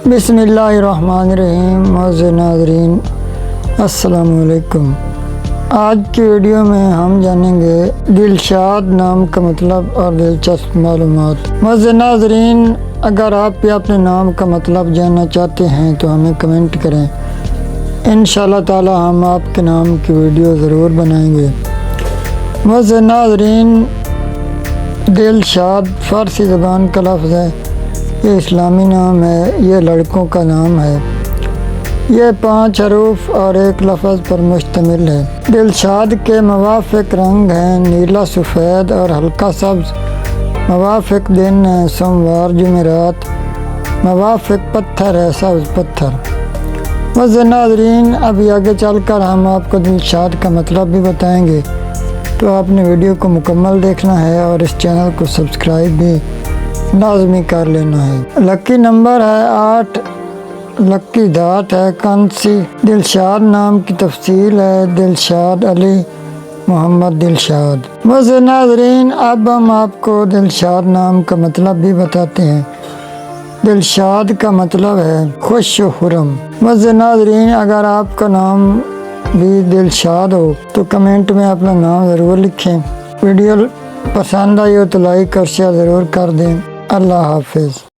बिस्मिल्लाहिर्रहमानिर्रहीम। मोअज़्ज़िज़ नाज़रीन, अस्सलामु अलैकुम। आज की वीडियो में हम जानेंगे दिलशाद नाम का मतलब और दिलचस्प मालूमात। मोअज़्ज़िज़ नाज़रीन, अगर आप भी अपने नाम का मतलब जानना चाहते हैं तो हमें कमेंट करें, इंशाअल्लाह ताला हम आपके नाम की वीडियो ज़रूर बनाएंगे। मोअज़्ज़िज़ नाज़रीन, दिलशाद फ़ारसी ज़बान का लफ्ज़ है, ये इस्लामी नाम है, ये लड़कों का नाम है। ये 5 हरूफ और एक लफ्ज़ पर मुश्तमिल है। दिलशाद के मुवाफ़िक़ रंग हैं नीला, सफ़ेद और हल्का सब्ज़। मुवाफ़िक़ दिन है सोमवार, जुमेरात। मुवाफ़िक़ पत्थर है सब्ज़ पत्थर। मोअज़्ज़िज़ नाज़रीन, अभी आगे चलकर हम आपको दिलशाद का मतलब भी बताएंगे, तो आपने वीडियो को मुकम्मल देखना है और इस चैनल को सब्सक्राइब भी लाजमी कर लेना है। लकी नंबर है 8, लकी धात है कंसी। दिलशाद नाम की तफसील है दिलशाद अली मोहम्मद दिलशाद। मोअज़्ज़िज़ नाज़रीन, अब हम आपको दिलशाद नाम का मतलब भी बताते हैं। दिलशाद का मतलब है खुश व खुर्रम। मोअज़्ज़िज़ नाज़रीन, अगर आपका नाम भी दिलशाद हो तो कमेंट में अपना नाम ज़रूर लिखें। वीडियो पसंद आई हो तो लाइक और शेयर ज़रूर कर दें। अल्लाह हाफ़िज़।